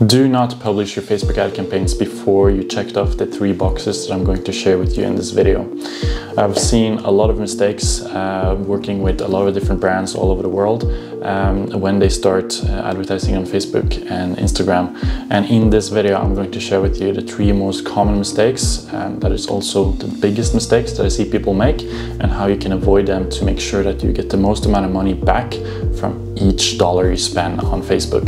Do not publish your Facebook ad campaigns before you checked off the 3 boxes that I'm going to share with you in this video. I've seen a lot of mistakes working with a lot of different brands all over the world when they start advertising on Facebook and Instagram. And in this video, I'm going to share with you the 3 most common mistakes, that is also the biggest mistakes that I see people make, and how you can avoid them to make sure that you get the most amount of money back from each dollar you spend on Facebook.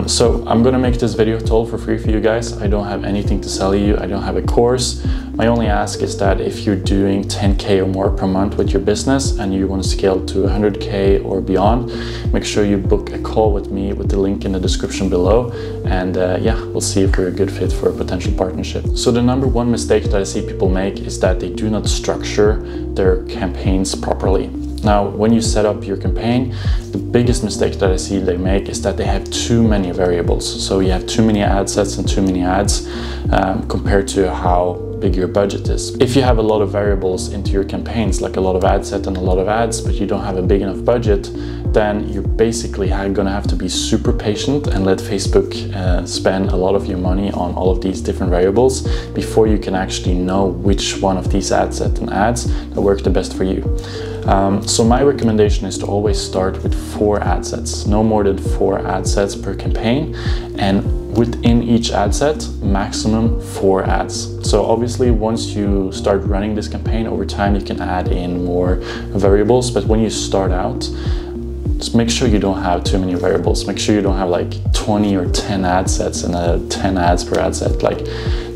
So I'm gonna make this video total for free for you guys. I don't have anything to sell you. I don't have a course. My only ask is that if you're doing 10K or more per month with your business and you want to scale to 100K or beyond, make sure you book a call with me with the link in the description below. And yeah, we'll see if we're a good fit for a potential partnership. So the number 1 mistake that I see people make is that they do not structure their campaigns properly. Now, when you set up your campaign, the biggest mistake that I see they make is that they have too many variables. So you have too many ad sets and too many ads compared to how big your budget is. If you have a lot of variables into your campaigns, like a lot of ad set and a lot of ads, but you don't have a big enough budget, then you're basically gonna have to be super patient and let Facebook spend a lot of your money on all of these different variables before you can actually know which one of these ad sets and ads that work the best for you. So my recommendation is to always start with 4 ad sets, no more than 4 ad sets per campaign, and within each ad set, maximum 4 ads. So obviously once you start running this campaign over time, you can add in more variables, but when you start out, just make sure you don't have too many variables. Make sure you don't have like 20 or 10 ad sets and 10 ads per ad set. Like,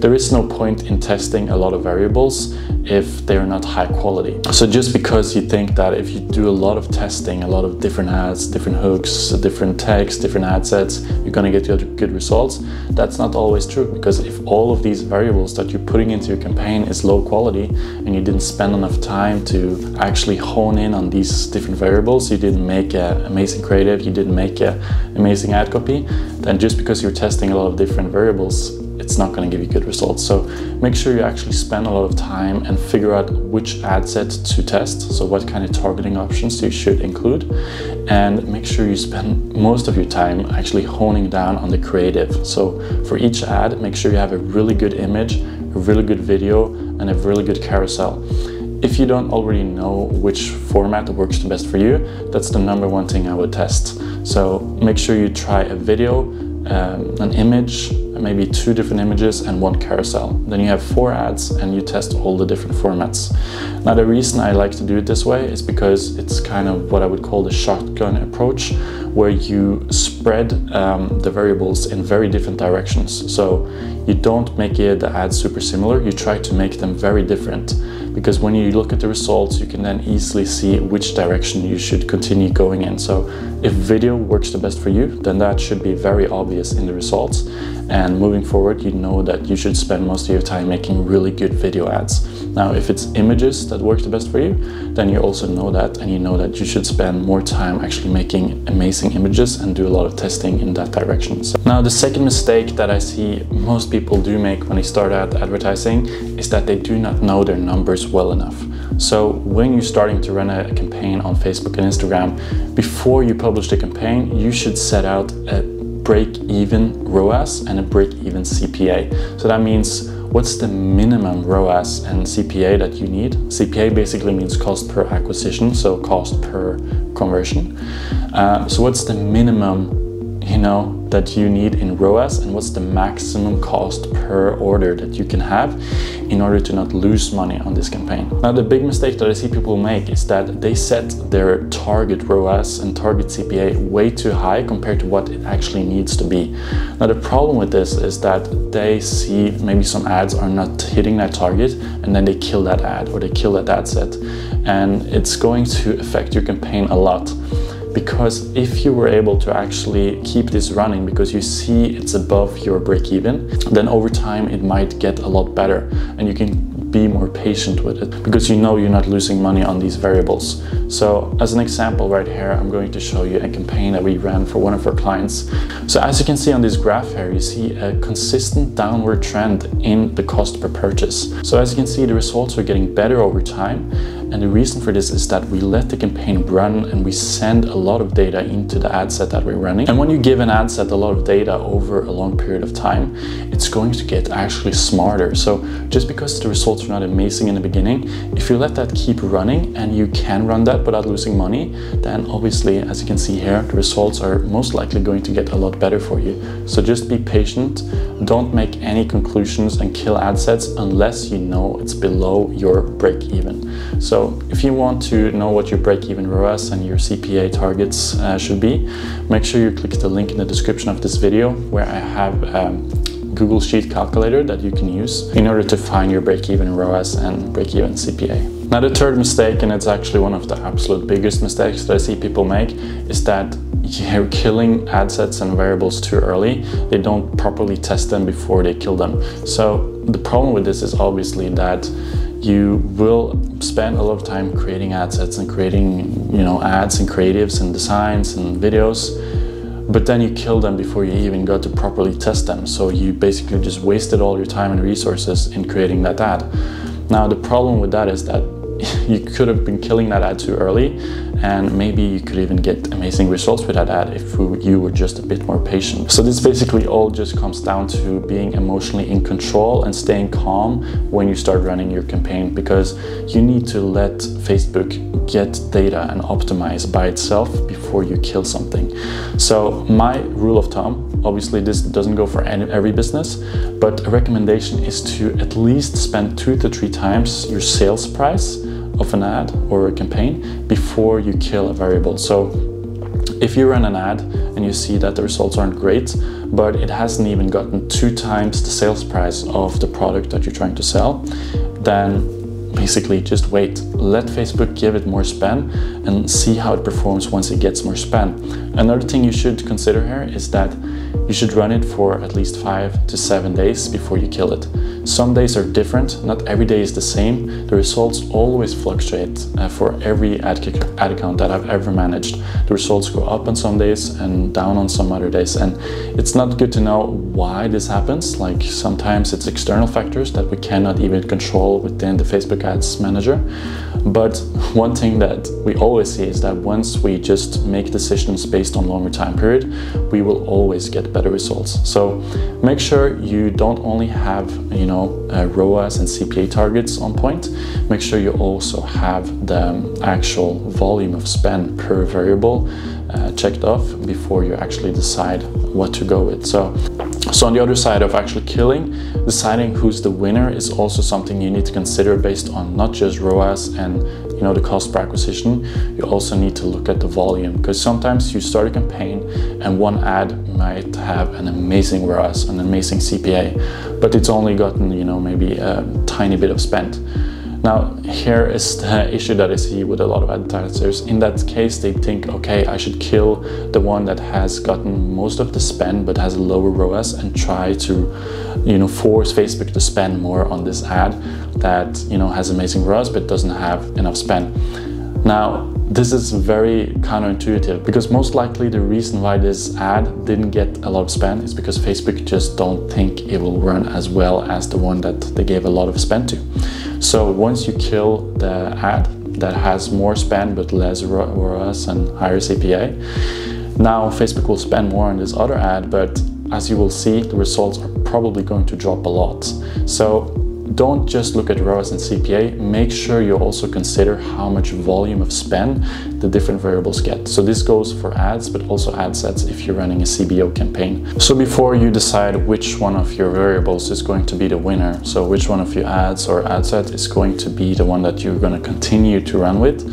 there is no point in testing a lot of variables if they're not high quality. So just because you think that if you do a lot of testing, a lot of different ads, different hooks, different text, different ad sets, you're gonna get good results, that's not always true. Because if all of these variables that you're putting into your campaign is low quality and you didn't spend enough time to actually hone in on these different variables, you didn't make an amazing creative, you didn't make an amazing ad copy, then just because you're testing a lot of different variables, it's not going to give you good results. So make sure you actually spend a lot of time and figure out which ad set to test. So what kind of targeting options you should include, and make sure you spend most of your time actually honing down on the creative. So for each ad, make sure you have a really good image, a really good video, and a really good carousel. If you don't already know which format works the best for you, that's the number 1 thing I would test. So make sure you try a video, an image, maybe 2 different images and 1 carousel. Then you have 4 ads and you test all the different formats. Now, the reason I like to do it this way is because it's kind of what I would call the shotgun approach, where you spread the variables in very different directions. So you don't make the ads super similar, you try to make them very different. Because when you look at the results, you can then easily see which direction you should continue going in. So if video works the best for you, then that should be very obvious in the results. And moving forward, you know that you should spend most of your time making really good video ads. Now, if it's images that work the best for you, then you also know that, and you know that you should spend more time actually making amazing images and do a lot of testing in that direction. So now, the second mistake that I see most people do make when they start out advertising is that they do not know their numbers well enough. So when you're starting to run a campaign on Facebook and Instagram, before you publish the campaign, you should set out a break-even ROAS and a break-even CPA. So that means, what's the minimum ROAS and CPA that you need? CPA basically means cost per acquisition, so cost per conversion. So what's the minimum, that you need in ROAS, and what's the maximum cost per order that you can have in order to not lose money on this campaign? Now, the big mistake that I see people make is that they set their target ROAS and target CPA way too high compared to what it actually needs to be. Now, the problem with this is that they see maybe some ads are not hitting that target, and then they kill that ad or they kill that ad set, and it's going to affect your campaign a lot. Because if you were able to actually keep this running because you see it's above your break even, then over time it might get a lot better and you can be more patient with it because you know you're not losing money on these variables. So as an example right here, I'm going to show you a campaign that we ran for one of our clients. So as you can see on this graph here, you see a consistent downward trend in the cost per purchase. So as you can see, the results are getting better over time. And the reason for this is that we let the campaign run and we send a lot of data into the ad set that we're running. And when you give an ad set a lot of data over a long period of time, it's going to get actually smarter. So just because the results are not amazing in the beginning, if you let that keep running and you can run that without losing money, then obviously, as you can see here, the results are most likely going to get a lot better for you. So just be patient. Don't make any conclusions and kill ad sets unless you know it's below your break even. So if you want to know what your break even ROAS and your CPA targets should be, make sure you click the link in the description of this video where I have Google Sheet calculator that you can use in order to find your break-even ROAS and break-even CPA. Now the third mistake, and it's actually one of the absolute biggest mistakes that I see people make, is that you're killing ad sets and variables too early. They don't properly test them before they kill them. So the problem with this is obviously that you will spend a lot of time creating ad sets and creating, ads and creatives and designs and videos, but then you kill them before you even got to properly test them. So you basically just wasted all your time and resources in creating that ad. Now the problem with that is that you could have been killing that ad too early, and maybe you could even get amazing results with that ad if you were just a bit more patient. So this basically all just comes down to being emotionally in control and staying calm when you start running your campaign, because you need to let Facebook get data and optimize by itself before you kill something. So my rule of thumb, obviously this doesn't go for every business, but a recommendation is to at least spend 2 to 3 times your sales price of an ad or a campaign before you kill a variable. So if you run an ad and you see that the results aren't great, but it hasn't even gotten 2 times the sales price of the product that you're trying to sell, then basically just wait. Let Facebook give it more spend and see how it performs once it gets more spend. Another thing you should consider here is that you should run it for at least 5 to 7 days before you kill it. Some days are different, not every day is the same. The results always fluctuate for every ad account that I've ever managed. The results go up on some days and down on some other days, and it's not good to know why this happens. Like sometimes it's external factors that we cannot even control within the Facebook Ads Manager. But one thing that we always see is that once we just make decisions based on longer time period, we will always get better results. So make sure you don't only have ROAS and CPA targets on point. Make sure you also have the actual volume of spend per variable checked off before you actually decide what to go with. So on the other side of actually killing, deciding who's the winner is also something you need to consider based on not just ROAS and the cost per acquisition. You also need to look at the volume, because sometimes you start a campaign and one ad might have an amazing ROAS, an amazing CPA, but it's only gotten maybe a tiny bit of spend. Now here is the issue that I see with a lot of advertisers. In that case, they think, okay, I should kill the one that has gotten most of the spend but has a lower ROAS and try to force Facebook to spend more on this ad that has amazing ROAS but doesn't have enough spend. Now this is very counterintuitive, because most likely the reason why this ad didn't get a lot of spend is because Facebook just don't think it will run as well as the one that they gave a lot of spend to. So once you kill the ad that has more spend but less ROAS and higher CPA, now Facebook will spend more on this other ad, but as you will see, the results are probably going to drop a lot. So don't just look at ROAS and CPA, make sure you also consider how much volume of spend the different variables get. So this goes for ads, but also ad sets if you're running a CBO campaign. So before you decide which one of your variables is going to be the winner, so which one of your ads or ad set is going to be the one that you're going to continue to run with,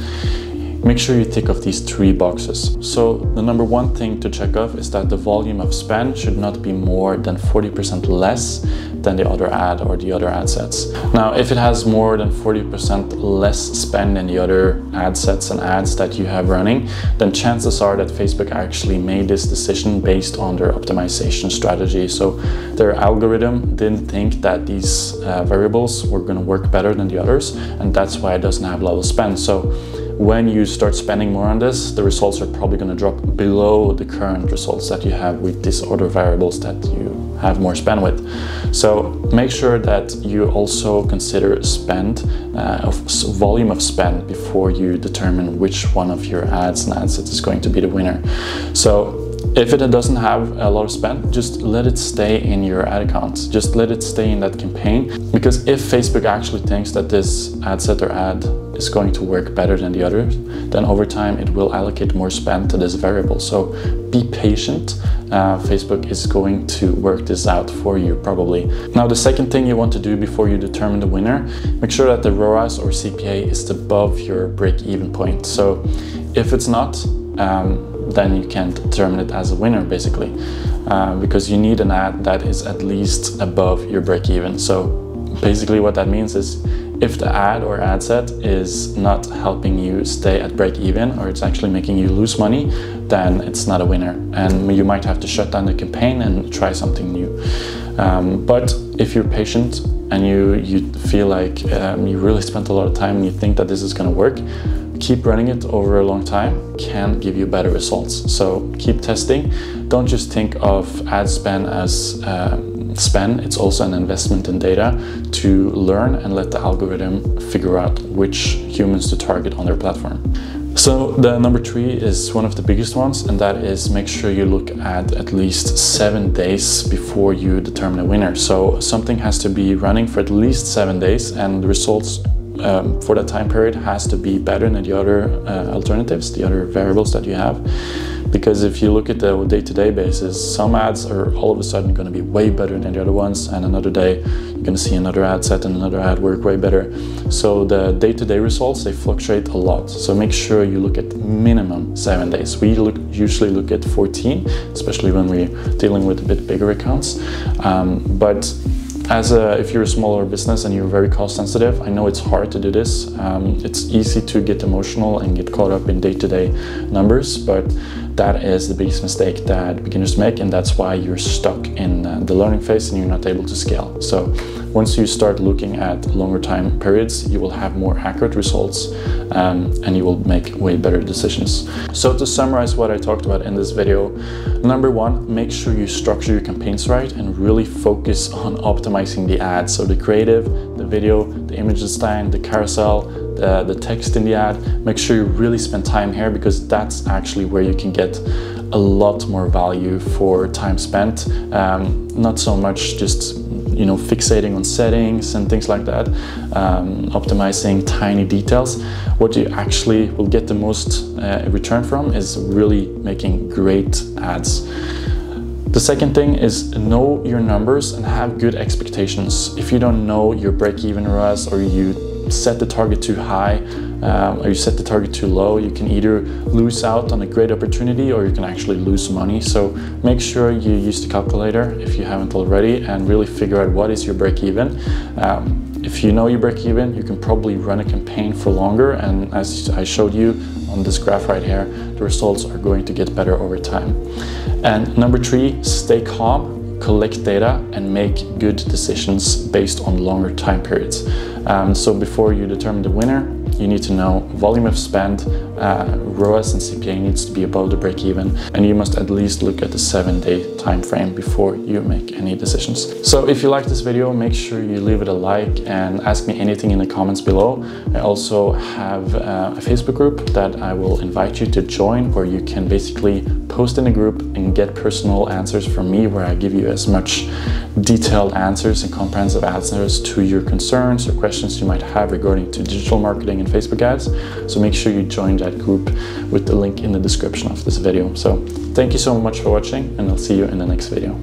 make sure you tick off these 3 boxes. So the number 1 thing to check off is that the volume of spend should not be more than 40% less than the other ad or the other ad sets. Now, if it has more than 40% less spend than the other ad sets and ads that you have running, then chances are that Facebook actually made this decision based on their optimization strategy. So their algorithm didn't think that these variables were going to work better than the others, and that's why it doesn't have a lot of spend. So when you start spending more on this, the results are probably going to drop below the current results that you have with these other variables that you have more spend with. So make sure that you also consider volume of spend before you determine which one of your ads and ad sets is going to be the winner. So if it doesn't have a lot of spend, just let it stay in your ad account. Just let it stay in that campaign, because if Facebook actually thinks that this ad set or ad is going to work better than the others, then over time it will allocate more spend to this variable. So be patient. Facebook is going to work this out for you probably. Now, the second thing you want to do before you determine the winner, make sure that the ROAS or CPA is above your break-even point. So if it's not, then you can determine it as a winner basically, because you need an ad that is at least above your break-even. So basically what that means is, if the ad or ad set is not helping you stay at break-even, or it's actually making you lose money, then it's not a winner, and you might have to shut down the campaign and try something new. But if you're patient and you feel like you really spent a lot of time and you think that this is going to work, keep running it over a long time can give you better results. So keep testing. Don't just think of ad spend as spend. It's also an investment in data to learn and let the algorithm figure out which humans to target on their platform. So the number 3 is one of the biggest ones, and that is make sure you look at least 7 days before you determine a winner. So something has to be running for at least 7 days, and the results for that time period has to be better than the other alternatives, the other variables that you have. Because if you look at the day-to-day basis, some ads are all of a sudden going to be way better than the other ones, and another day you're going to see another ad set and another ad work way better. So the day-to-day results, they fluctuate a lot. So make sure you look at minimum 7 days. We usually look at 14, especially when we're dealing with a bit bigger accounts. But if you're a smaller business and you're very cost sensitive, I know it's hard to do this. It's easy to get emotional and get caught up in day-to-day numbers, but that is the biggest mistake that beginners make, and that's why you're stuck in the learning phase and you're not able to scale. So once you start looking at longer time periods, you will have more accurate results and you will make way better decisions. So to summarize what I talked about in this video, number 1, make sure you structure your campaigns right and really focus on optimizing the ad. So the creative, the video, the image design, the carousel, the text in the ad. Make sure you really spend time here, because that's actually where you can get a lot more value for time spent. Not so much just fixating on settings and things like that, optimizing tiny details. What you actually will get the most return from is really making great ads. The second thing is know your numbers and have good expectations. If you don't know your break-even ROAS, or you set the target too high, or you set the target too low, you can either lose out on a great opportunity or you can actually lose money. So make sure you use the calculator if you haven't already, and really figure out what is your break-even. If you know your break-even, you can probably run a campaign for longer, and as I showed you on this graph right here, the results are going to get better over time. And number 3, stay calm, collect data, and make good decisions based on longer time periods. So before you determine the winner, you need to know volume of spend, ROAS and CPA needs to be above the break-even, and you must at least look at the 7-day time frame before you make any decisions. So if you like this video, make sure you leave it a like and ask me anything in the comments below. I also have a Facebook group that I will invite you to join, where you can basically post in the group and get personal answers from me, where I give you as much detailed answers and comprehensive answers to your concerns or questions you might have regarding to digital marketing and Facebook ads. So make sure you join that group with the link in the description of this video. So thank you so much for watching, and I'll see you in the next video.